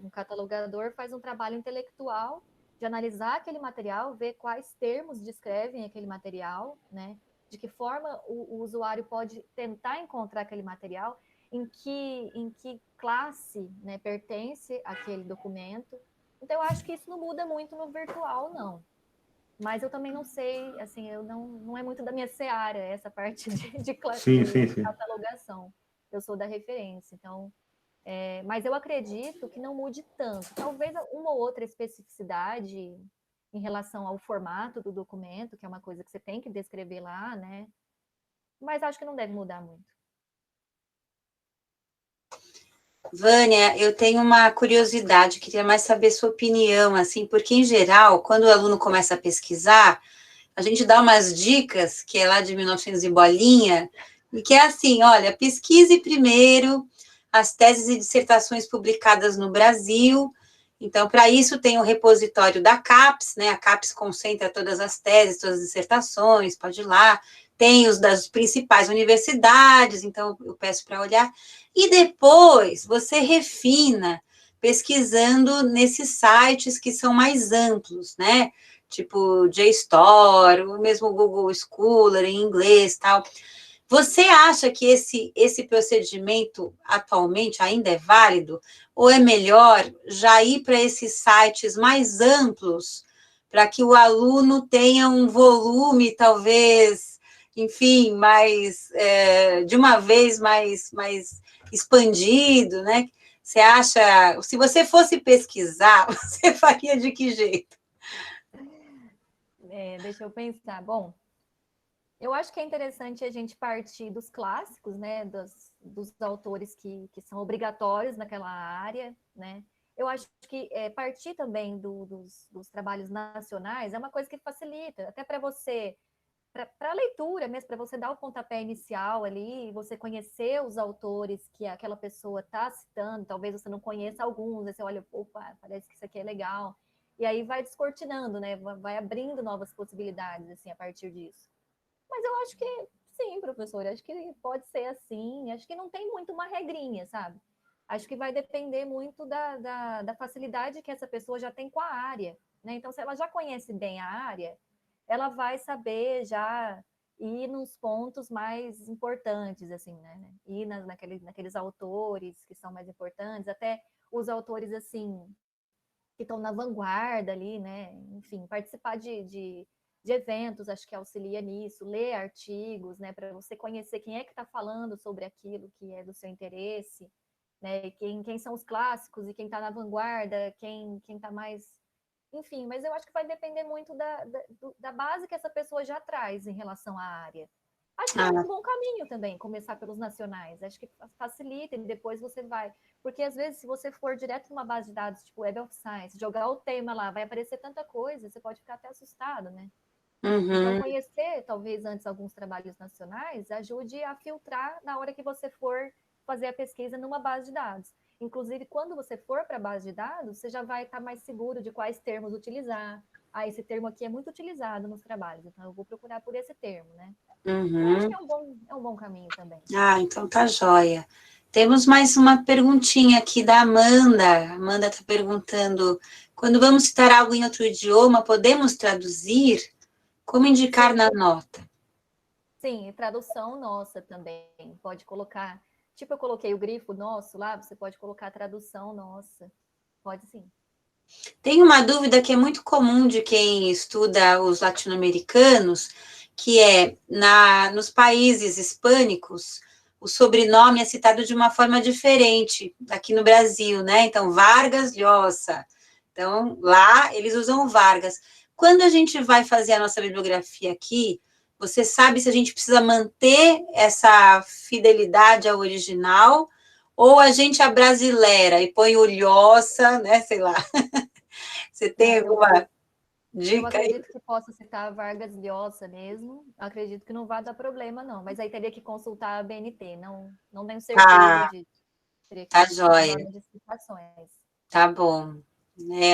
Um catalogador faz um trabalho intelectual de analisar aquele material, ver quais termos descrevem aquele material, né? De que forma o usuário pode tentar encontrar aquele material, em que classe, né, pertence aquele documento. Então, eu acho que isso não muda muito no virtual, não. Mas eu também não sei, assim, eu não é muito da minha seara essa parte de catalogação. Eu sou da referência, então... mas eu acredito que não mude tanto. Talvez uma ou outra especificidade em relação ao formato do documento, que é uma coisa que você tem que descrever lá, né? Mas acho que não deve mudar muito. Vânia, eu tenho uma curiosidade, queria mais saber sua opinião, assim, porque, em geral, quando o aluno começa a pesquisar, a gente dá umas dicas, que é lá de 1900 e bolinha, e que é assim, olha, pesquise primeiro as teses e dissertações publicadas no Brasil. Então, para isso tem o repositório da CAPES, né? A CAPES concentra todas as teses, todas as dissertações, pode ir lá. Tem os das principais universidades, então eu peço para olhar. E depois você refina pesquisando nesses sites que são mais amplos, né? tipo JSTOR, o mesmo Google Scholar em inglês, tal. Você acha que esse procedimento atualmente ainda é válido? Ou é melhor já ir para esses sites mais amplos, para que o aluno tenha um volume, talvez, enfim, mais, de uma vez mais expandido, né? Você acha, se você fosse pesquisar, você faria de que jeito? Deixa eu pensar. Bom, eu acho que é interessante a gente partir dos clássicos, né, dos autores que são obrigatórios naquela área, né? Eu acho que partir também dos trabalhos nacionais é uma coisa que facilita, até para você, para a leitura mesmo, para você dar o pontapé inicial ali, você conhecer os autores que aquela pessoa está citando, talvez você não conheça alguns, aí você olha, opa, parece que isso aqui é legal, e aí vai descortinando, né? Vai abrindo novas possibilidades, assim, a partir disso. Mas eu acho que sim, professor, acho que pode ser assim, acho que não tem muito uma regrinha, sabe? Acho que vai depender muito da facilidade que essa pessoa já tem com a área, né? Então, se ela já conhece bem a área, ela vai saber já ir nos pontos mais importantes, assim, né? Ir naqueles autores que são mais importantes, até os autores, assim, que estão na vanguarda ali, né? Enfim, participar de eventos, acho que auxilia nisso, ler artigos, né? Para você conhecer quem é que está falando sobre aquilo que é do seu interesse, né? Quem são os clássicos e quem está na vanguarda, quem está mais. Enfim, mas eu acho que vai depender muito da base que essa pessoa já traz em relação à área. Acho que é um bom caminho também, começar pelos nacionais. Acho que facilita e depois você vai. Porque, às vezes, se você for direto numa base de dados, tipo Web of Science, jogar o tema lá, vai aparecer tanta coisa, você pode ficar até assustado, né? Então, conhecer, talvez, antes alguns trabalhos nacionais, ajude a filtrar na hora que você for fazer a pesquisa numa base de dados. Inclusive, quando você for para a base de dados, você já vai estar mais seguro de quais termos utilizar. Ah, esse termo aqui é muito utilizado nos trabalhos, então eu vou procurar por esse termo, né? Eu acho que é um bom caminho também. Ah, então tá joia. Temos mais uma perguntinha aqui da Amanda. A Amanda está perguntando: quando vamos citar algo em outro idioma, podemos traduzir? Como indicar na nota? Sim, e tradução nossa também. Pode colocar. Tipo, eu coloquei o grifo nosso lá, você pode colocar a tradução nossa. Pode sim. Tem uma dúvida que é muito comum de quem estuda os latino-americanos, que é, nos países hispânicos, o sobrenome é citado de uma forma diferente aqui no Brasil, né? Então, Vargas Llosa. Então, lá eles usam Vargas. Quando a gente vai fazer a nossa bibliografia aqui, você sabe se a gente precisa manter essa fidelidade ao original ou a gente abrasileira e põe o Llosa, né? Sei lá. Você tem alguma dica? Eu acredito que possa citar Vargas Llosa mesmo. Acredito que não vai dar problema, não. Mas aí teria que consultar a BNT. Não tenho certeza disso. Teria que Tá consultar a joia. norma de citações. Tá bom.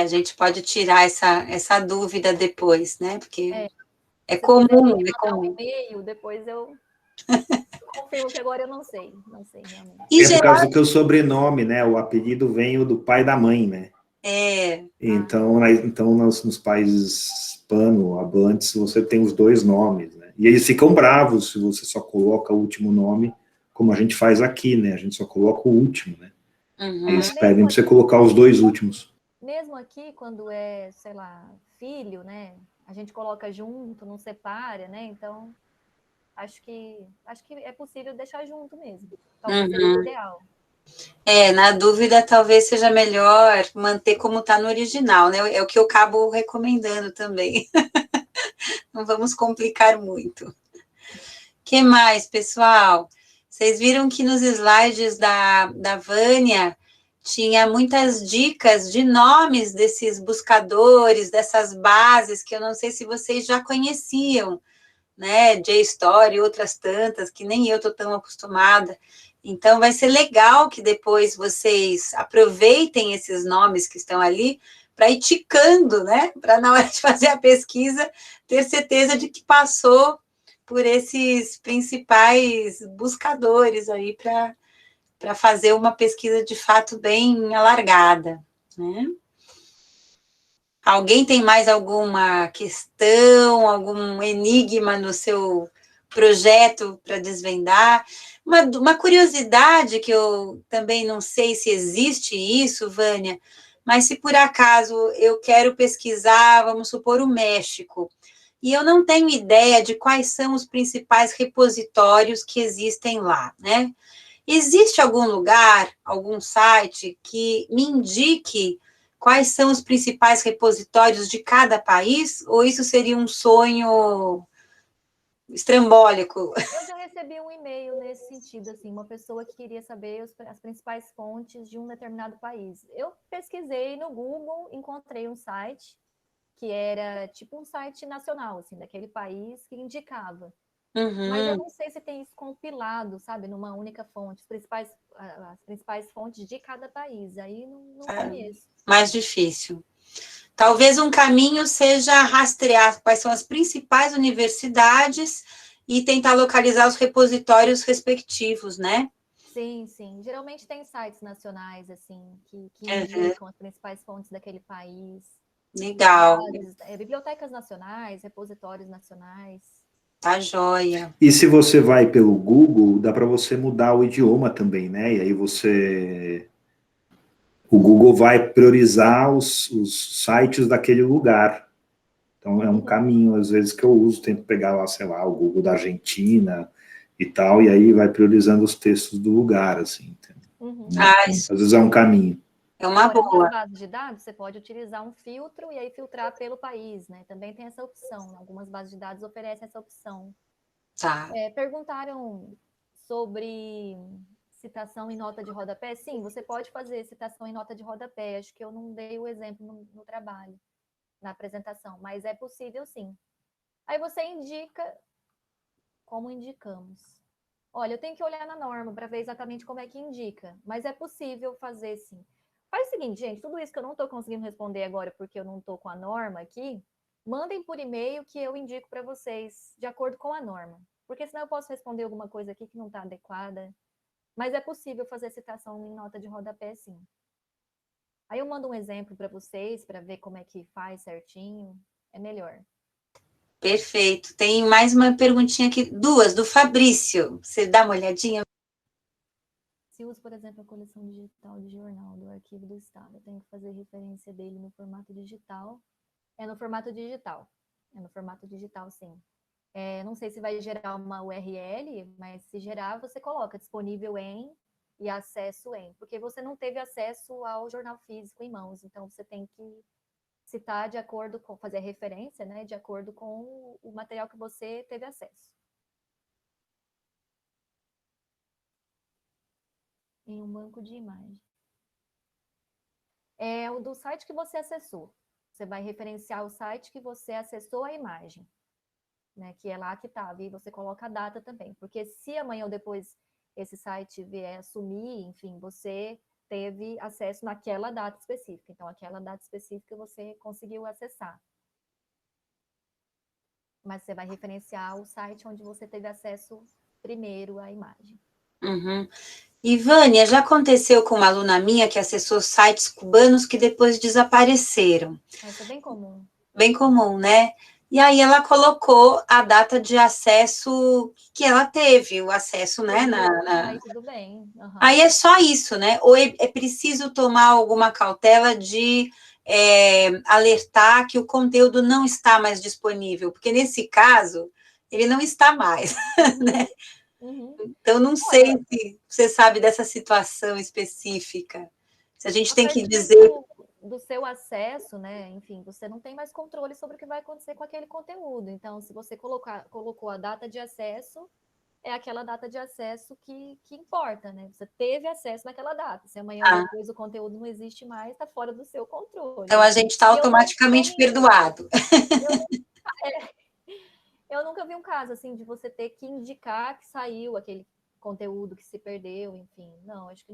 A gente pode tirar essa dúvida depois, né? Porque é comum. É comum. E-mail, depois eu confirmo que agora eu não sei. Não sei realmente. Por causa do teu sobrenome, né? O apelido vem do pai e da mãe, né? Então nos países hispano-hablantes, você tem os dois nomes, né? E eles ficam bravos se você só coloca o último nome, como a gente faz aqui, né? A gente só coloca o último, né? Eles pedem para você colocar os dois últimos. Mesmo aqui, quando é, sei lá, filho, né? A gente coloca junto, não separa, né? Então, acho que é possível deixar junto mesmo. Talvez seria o ideal. Na dúvida, talvez seja melhor manter como está no original, né? É o que eu acabo recomendando também. Não vamos complicar muito. O que mais, pessoal? Vocês viram que nos slides da Vânia tinha muitas dicas de nomes desses buscadores, dessas bases, que eu não sei se vocês já conheciam, né? JSTOR e outras tantas, que nem eu estou tão acostumada. Então, vai ser legal que depois vocês aproveitem esses nomes que estão ali para ir ticando, né? Para, na hora de fazer a pesquisa, ter certeza de que passou por esses principais buscadores aí para fazer uma pesquisa de fato bem alargada, né? Alguém tem mais alguma questão, algum enigma no seu projeto para desvendar? Uma curiosidade que eu também não sei se existe isso, Vânia, mas se por acaso eu quero pesquisar, vamos supor, o México, e eu não tenho ideia de quais são os principais repositórios que existem lá, né? Existe algum lugar, algum site que me indique quais são os principais repositórios de cada país? Ou isso seria um sonho estrambólico? Eu já recebi um e-mail nesse sentido, assim, uma pessoa que queria saber as principais fontes de um determinado país. Eu pesquisei no Google, encontrei um site que era tipo um site nacional, assim, daquele país que indicava. Mas eu não sei se tem isso compilado, sabe, numa única fonte, as principais fontes de cada país. Aí não conheço. Mais difícil. Talvez um caminho seja rastrear quais são as principais universidades e tentar localizar os repositórios respectivos, né? Sim, sim. Geralmente tem sites nacionais, assim, que indicam as principais fontes daquele país. Legal. Bibliotecas nacionais, repositórios nacionais. Tá joia. E se você vai pelo Google, dá para você mudar o idioma também, né? E aí o Google vai priorizar os sites daquele lugar. Então é um caminho, às vezes, que eu uso, tento pegar lá, sei lá, o Google da Argentina e tal, e aí vai priorizando os textos do lugar, assim. Às vezes é um caminho. É uma boa. Nas bases de dados, você pode utilizar um filtro e aí filtrar pelo país, né? Também tem essa opção. Algumas bases de dados oferecem essa opção. Tá. Perguntaram sobre citação em nota de rodapé. Sim, você pode fazer citação em nota de rodapé. Acho que eu não dei o exemplo no trabalho, na apresentação, mas é possível sim. Aí você indica como indicamos. Olha, eu tenho que olhar na norma para ver exatamente como é que indica, mas é possível fazer sim. Faz o seguinte, gente, tudo isso que eu não estou conseguindo responder agora porque eu não estou com a norma aqui, mandem por e-mail que eu indico para vocês de acordo com a norma. Porque senão eu posso responder alguma coisa aqui que não está adequada. Mas é possível fazer citação em nota de rodapé, sim. Aí eu mando um exemplo para vocês, para ver como é que faz certinho. É melhor. Perfeito. Tem mais uma perguntinha aqui, duas, do Fabrício. Você dá uma olhadinha? Se uso, por exemplo, a coleção digital de jornal do Arquivo do Estado, eu tenho que fazer referência dele no formato digital. É no formato digital. É no formato digital, sim. Não sei se vai gerar uma URL, mas se gerar, você coloca disponível em e acesso em, porque você não teve acesso ao jornal físico em mãos, então você tem que citar de acordo com, fazer a referência, né, de acordo com o material que você teve acesso. Em um banco de imagem. É o do site que você acessou. Você vai referenciar o site que você acessou a imagem, né, que é lá que estava, e você coloca a data também, porque se amanhã ou depois esse site vier sumir, enfim, você teve acesso naquela data específica, então aquela data específica você conseguiu acessar. Mas você vai referenciar o site onde você teve acesso primeiro à imagem. E, Vânia, já aconteceu com uma aluna minha que acessou sites cubanos que depois desapareceram. Isso é bem comum. Bem comum, né? E aí ela colocou a data de acesso que ela teve, o acesso, né? Aí tudo bem. Aí é só isso, né? Ou é preciso tomar alguma cautela de alertar que o conteúdo não está mais disponível, porque nesse caso, ele não está mais, né? Então, não sei se você sabe dessa situação específica. Se a gente tem que dizer... Do seu acesso, né? Enfim, você não tem mais controle sobre o que vai acontecer com aquele conteúdo. Então, se você colocou a data de acesso, é aquela data de acesso que importa, né? Você teve acesso naquela data. Se amanhã ou depois o conteúdo não existe mais, está fora do seu controle. Então, a gente está automaticamente perdoado. Eu nunca vi um caso, assim, de você ter que indicar que saiu aquele conteúdo que se perdeu, enfim. Não, acho que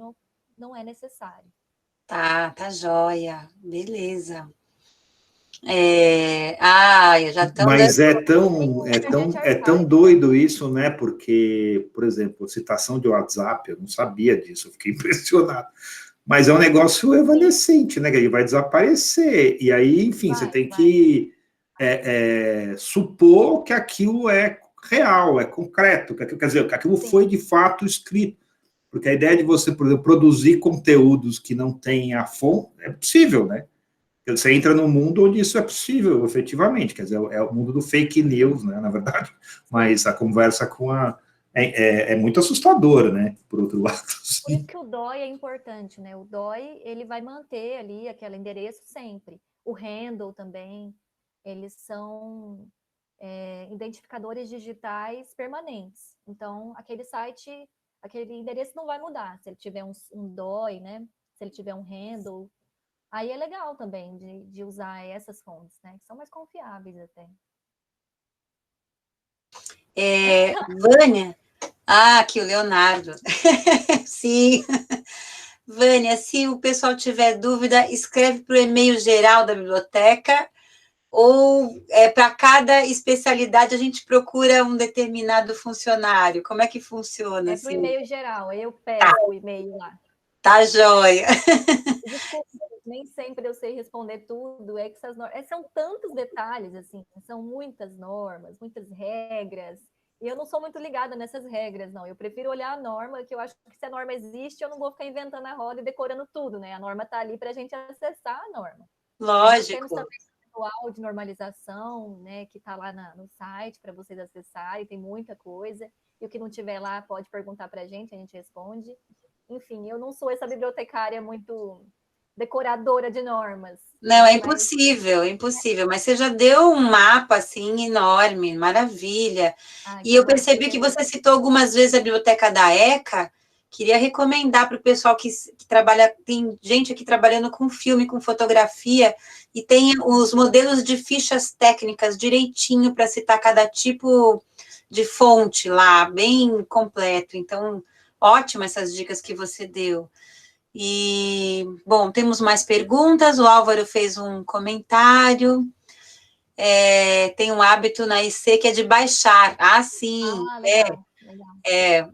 não é necessário. Tá joia. Beleza. Já estão... Mas é tão doido isso, né? Porque, por exemplo, citação de WhatsApp, eu não sabia disso, eu fiquei impressionado. Mas é um negócio evanescente, né? Que ele vai desaparecer. E aí, enfim, você tem que supor que aquilo é real, é concreto, que aquilo, quer dizer, que aquilo foi de fato escrito. Porque a ideia de você, por exemplo, produzir conteúdos que não têm a fonte é possível, né? Você entra num mundo onde isso é possível, efetivamente. Quer dizer, é o mundo do fake news, né? Na verdade. Mas a conversa com a é muito assustadora, né? Por outro lado. Por isso que o DOI é importante, né? O DOI, ele vai manter ali aquele endereço sempre. O handle também, eles são identificadores digitais permanentes. Então, aquele site, aquele endereço não vai mudar. Se ele tiver um DOI, né? Se ele tiver um handle, aí é legal também de usar essas fontes, né? Que são mais confiáveis até. Vânia, aqui o Leonardo. Sim. Vânia, se o pessoal tiver dúvida, escreve para o e-mail geral da biblioteca, ou para cada especialidade a gente procura um determinado funcionário? Como é que funciona? É para o e-mail geral, eu peço o e-mail lá. Tá joia. Desculpa, nem sempre eu sei responder tudo, é que são tantos detalhes, assim, são muitas normas, muitas regras, e eu não sou muito ligada nessas regras, não. Eu prefiro olhar a norma, que eu acho que se a norma existe, eu não vou ficar inventando a roda e decorando tudo, né? A norma está ali para a gente acessar a norma. Lógico. Temos também o manual de normalização, né, que está lá no site para vocês acessarem, tem muita coisa, e o que não tiver lá pode perguntar para a gente responde. Enfim, eu não sou essa bibliotecária muito decoradora de normas. Não, é impossível, é impossível. Mas você já deu um mapa, assim, enorme, maravilha. E eu percebi que você citou algumas vezes a biblioteca da ECA. Queria recomendar para o pessoal que trabalha, tem gente aqui trabalhando com filme, com fotografia, e tem os modelos de fichas técnicas direitinho para citar cada tipo de fonte lá, bem completo. Então, ótimas essas dicas que você deu. E, bom, temos mais perguntas. O Álvaro fez um comentário. Tem um hábito na IC que é de baixar. Ah, sim. Legal.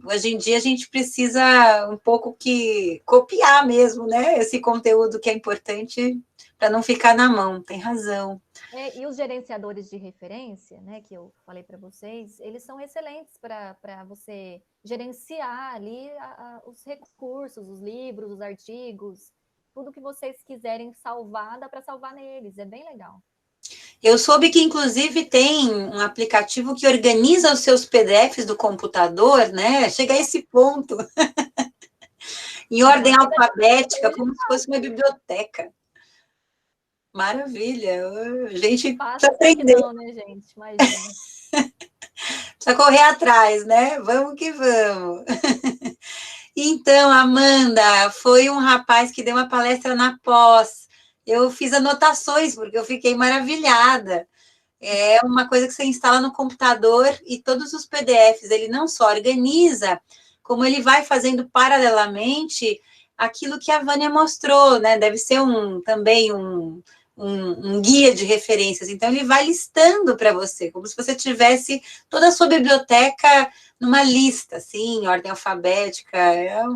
Hoje em dia a gente precisa um pouco que copiar mesmo, né? Esse conteúdo que é importante para não ficar na mão. Tem razão. E os gerenciadores de referência, né, que eu falei para vocês, eles são excelentes para você gerenciar ali os recursos, os livros, os artigos, tudo que vocês quiserem salvar, dá para salvar neles, é bem legal. Eu soube que, inclusive, tem um aplicativo que organiza os seus PDFs do computador, né? Chega a esse ponto. Em ordem alfabética, como se fosse uma biblioteca. Maravilha, a gente precisa aprender. Não, né, gente? Imagina. Precisa correr atrás, né? Vamos que vamos. Então, Amanda, foi um rapaz que deu uma palestra na pós. Eu fiz anotações, porque eu fiquei maravilhada. É uma coisa que você instala no computador e todos os PDFs, ele não só organiza, como ele vai fazendo paralelamente aquilo que a Vânia mostrou, né? Deve ser também um guia de referências. Então, ele vai listando para você, como se você tivesse toda a sua biblioteca numa lista, assim, em ordem alfabética. É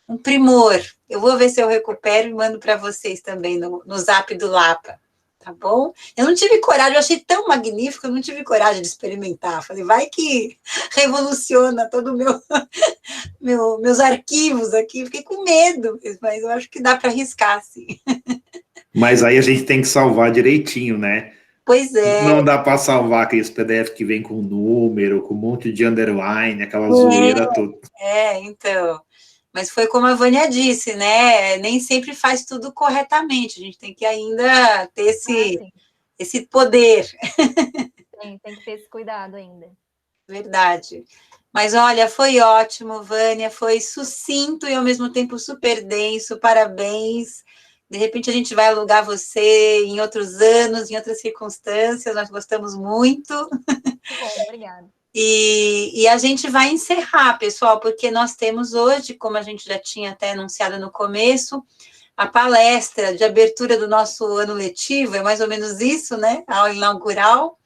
um primor. Eu vou ver se eu recupero e mando para vocês também no Zap do Lapa, tá bom? Eu não tive coragem, eu achei tão magnífico, eu não tive coragem de experimentar. Falei, vai que revoluciona todo meus arquivos aqui. Fiquei com medo, mas eu acho que dá para arriscar, sim. Mas aí a gente tem que salvar direitinho, né? Pois é. Não dá para salvar aqueles PDF que vem com número, com um monte de underline, aquela zoeira toda. Então. Mas foi como a Vânia disse, né? Nem sempre faz tudo corretamente. A gente tem que ainda ter esse poder. Tem que ter esse cuidado ainda. Verdade. Mas olha, foi ótimo, Vânia. Foi sucinto e ao mesmo tempo super denso. Parabéns. De repente a gente vai alugar você em outros anos, em outras circunstâncias. Nós gostamos muito. Bom, obrigada. E a gente vai encerrar, pessoal, porque nós temos hoje, como a gente já tinha até anunciado no começo, a palestra de abertura do nosso ano letivo, é mais ou menos isso, né? A aula inaugural,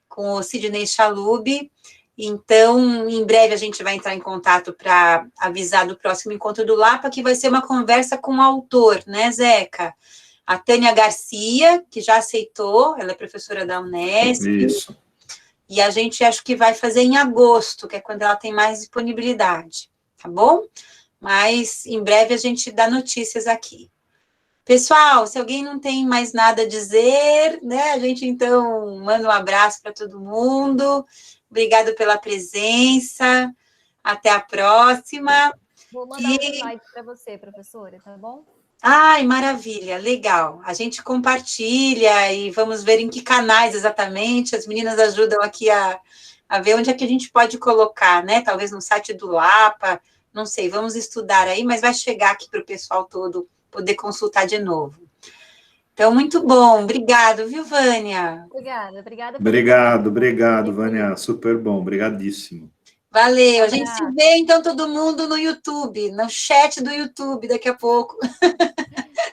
com o Sidney Chalub. Então, em breve a gente vai entrar em contato para avisar do próximo encontro do Lapa, que vai ser uma conversa com o autor, né, Zeca? A Tânia Garcia, que já aceitou, ela é professora da Unesp. Isso. E a gente acho que vai fazer em agosto, que é quando ela tem mais disponibilidade, tá bom? Mas em breve a gente dá notícias aqui. Pessoal, se alguém não tem mais nada a dizer, né, a gente então manda um abraço para todo mundo. Obrigada pela presença. Até a próxima. Vou mandar um slide para você, professora, tá bom? Ai, maravilha, legal. A gente compartilha e vamos ver em que canais exatamente. As meninas ajudam aqui a ver onde é que a gente pode colocar, né? Talvez no site do Lapa, não sei, vamos estudar aí, mas vai chegar aqui para o pessoal todo poder consultar de novo. Então, muito bom. Obrigado, viu, Vânia? Obrigada. Obrigado, Vânia. Super bom, obrigadíssimo. Valeu. A gente se vê, então, todo mundo no YouTube, no chat do YouTube daqui a pouco.